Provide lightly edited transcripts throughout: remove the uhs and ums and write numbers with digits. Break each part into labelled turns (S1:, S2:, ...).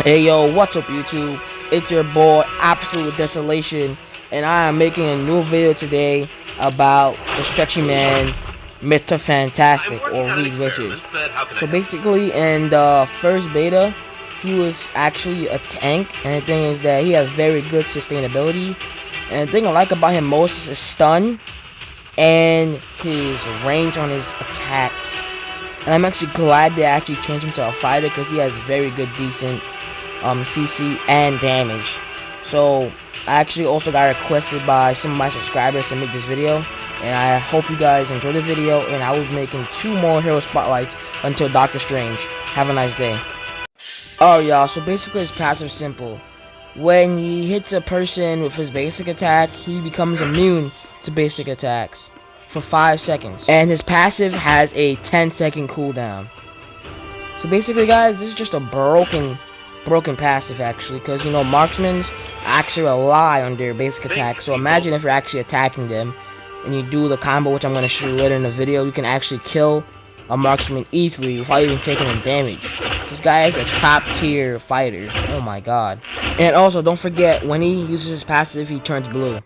S1: Hey yo, what's up YouTube? It's your boy Absolute Desolation, and I am making a new video today about the stretchy man Mr. Fantastic, or Reed Richards. So basically in the first beta he was actually a tank, and the thing is that he has very good sustainability, and the thing I like about him most is his stun and his range on his attacks. And I'm actually glad they actually changed him to a fighter because he has very good decent CC and damage. So I actually also got requested by some of my subscribers to make this video, and I hope you guys enjoy the video, and I will be making 2 more hero spotlights until Dr.Strange. Have a nice day. Alright y'all, so basically his passive is simple. When he hits a person with his basic attack, he becomes immune to basic attacks for 5 seconds, and his passive has a 10-second cooldown. So basically guys, this is just a broken passive actually, because you know marksmen actually rely on their basic attack. So imagine if you're actually attacking them and you do the combo, which I'm going to show you later in the video. You can actually kill a marksman easily without even taking any damage. This guy is a top tier fighter. Oh my god. And also don't forget, when he uses his passive he turns blue.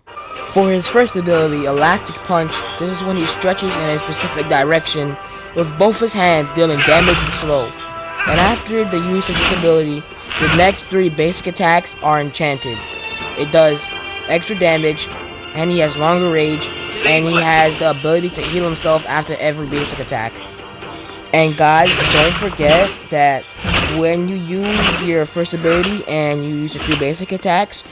S1: For his first ability, Elastic Punch, this is when he stretches in a specific direction with both his hands, dealing damage and slow. And after the use of this ability, the next 3 basic attacks are enchanted. It does extra damage, and he has longer range, and he has the ability to heal himself after every basic attack. And guys, don't forget that when you use your first ability and you use a few basic attacks,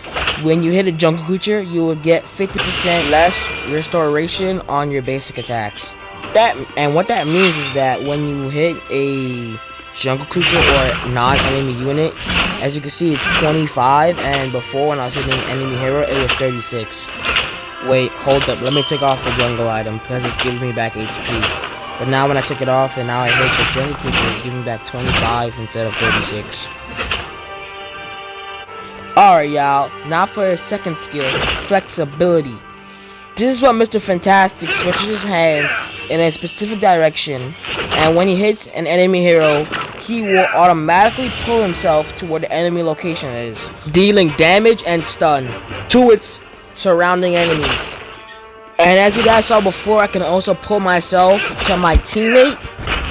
S1: when you hit a jungle creature, you will get 50% less restoration on your basic attacks. What that means is that when you hit a jungle creature or non-enemy unit, as you can see it's 25, and before when I was hitting an enemy hero it was 36. Wait, hold up, let me take off the jungle item because it's giving me back HP. But now when I took it off and now I hit the jungle creature, it's giving me back 25 instead of 36. Alright y'all, now for his second skill, flexibility. This is what Mr. Fantastic stretches his hands in a specific direction, and when he hits an enemy hero, he will automatically pull himself to where the enemy location is, dealing damage and stun to its surrounding enemies. And as you guys saw before, I can also pull myself to my teammate,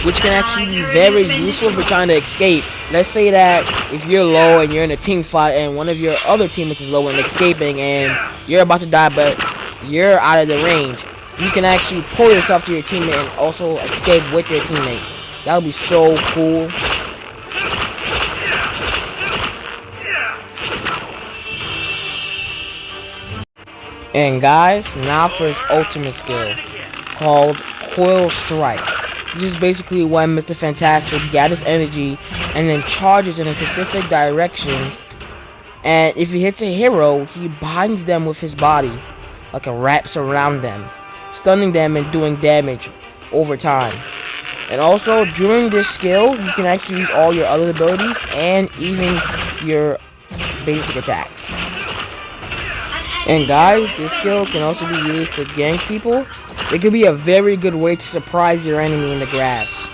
S1: which can actually be very useful if you're trying to escape. Let's say that if you're low and you're in a team fight and one of your other teammates is low and escaping and you're about to die but you're out of the range, you can actually pull yourself to your teammate and also escape with your teammate. That would be so cool. And guys, now for his ultimate skill, called Coil Strike. This is basically when Mr. Fantastic gathers energy and then charges in a specific direction, and if he hits a hero, he binds them with his body like a wraps around them, stunning them and doing damage over time. And also during this skill you can actually use all your other abilities and even your basic attacks. And guys, this skill can also be used to gank people. It could be a very good way to surprise your enemy in the grass.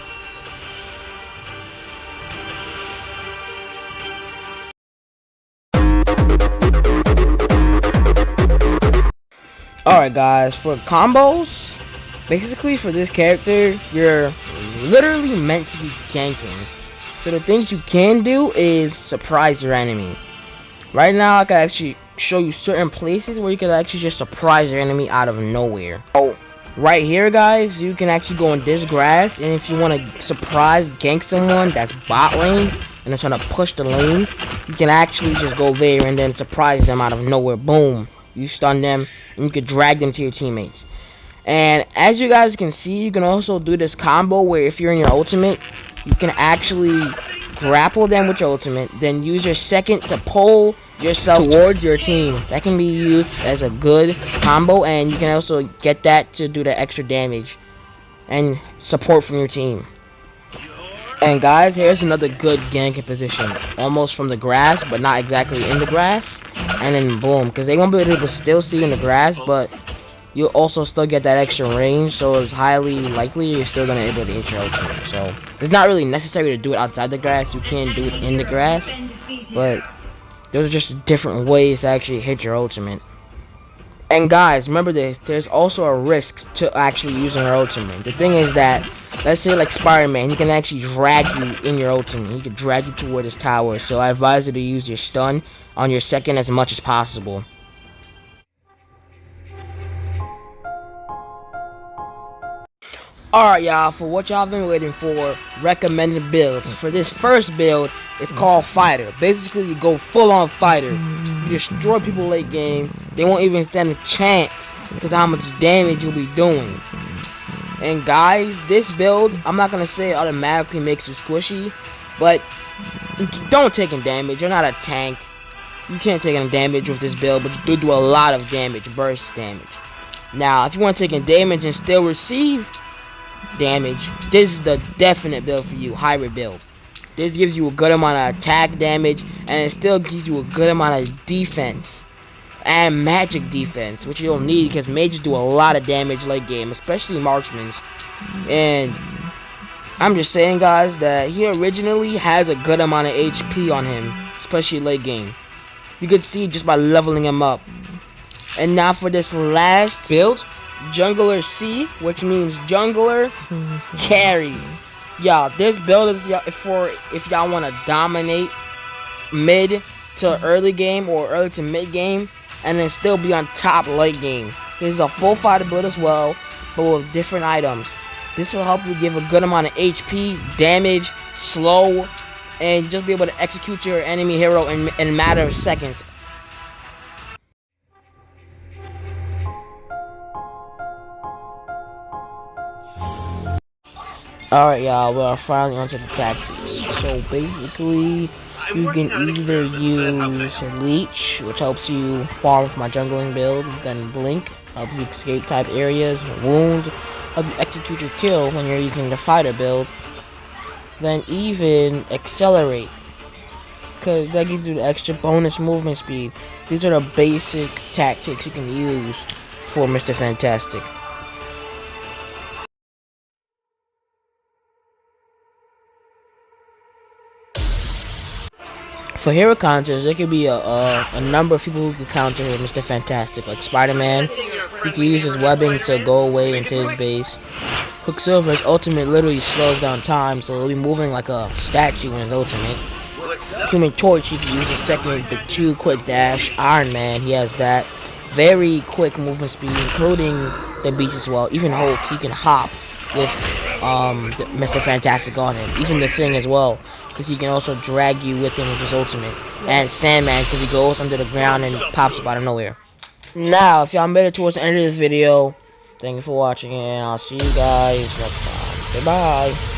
S1: Alright guys, for combos, basically for this character, you're literally meant to be ganking. So the things you can do is surprise your enemy. Right now I can actually show you certain places where you can actually just surprise your enemy out of nowhere. So right here guys, you can actually go in this grass, and if you want to surprise gank someone that's bot lane and they're trying to push the lane, you can actually just go there and then surprise them out of nowhere. Boom, you stun them and you can drag them to your teammates. And as you guys can see, you can also do this combo where if you're in your ultimate, you can actually grapple them with your ultimate, then use your second to pull yourself towards your team. That can be used as a good combo, and you can also get that to do the extra damage and support from your team. And guys, here's another good ganking position, almost from the grass but not exactly in the grass, and then boom, because they won't be able to still see you in the grass, but you'll also still get that extra range, so it's highly likely you're still gonna be able to hit your ultimate. So it's not really necessary to do it outside the grass. You can do it in the grass, but those are just different ways to actually hit your ultimate. And guys, remember this, there's also a risk to actually using your ultimate. The thing is that, let's say like Spider-Man, he can actually drag you in your ultimate. He can drag you toward his tower. So I advise you to use your stun on your second as much as possible. Alright y'all, for what y'all been waiting for, recommended builds. For this first build, it's called Fighter. Basically, you go full on Fighter. You destroy people late game. They won't even stand a chance because how much damage you'll be doing. And guys, this build, I'm not going to say it automatically makes you squishy, but don't take in damage. You're not a tank. You can't take in damage with this build, but you do a lot of damage, burst damage. Now, if you want to take in damage and still receive damage, this is the definite build for you. Hybrid build. This gives you a good amount of attack damage, and it still gives you a good amount of defense and magic defense, which you don't need because mages do a lot of damage late game, especially marksmen. And I'm just saying, guys, that he originally has a good amount of HP on him, especially late game. You could see just by leveling him up. And now for this last build, Jungler C, which means jungler carry. Y'all, this build is for if y'all want to dominate mid to early game or early to mid game, and then still be on top late game. This is a full fighter build as well, but with different items. This will help you give a good amount of HP, damage, slow, and just be able to execute your enemy hero in a matter of seconds. Alright y'all, we are finally onto the tactics. So basically, you can either use Leech, which helps you farm with my jungling build, then Blink, helps you escape type areas, Wound, help you execute your kill when you're using the fighter build, then even Accelerate, because that gives you the extra bonus movement speed. These are the basic tactics you can use for Mr. Fantastic. For hero counters, there could be a number of people who can counter Mr. Fantastic, like Spider-Man. He can use his webbing to go away into his base. Quicksilver's ultimate literally slows down time, so he'll be moving like a statue in his ultimate. Human Torch, he can use his second, the 2 quick dash. Iron Man, he has that very quick movement speed, including the beach as well. Even Hulk, he can hop with Mr. Fantastic on him. Even the Thing as well, because he can also drag you with him with his ultimate. And Sandman, because he goes under the ground and pops up out of nowhere. Now, if y'all made it towards the end of this video, thank you for watching, and I'll see you guys next time. Goodbye.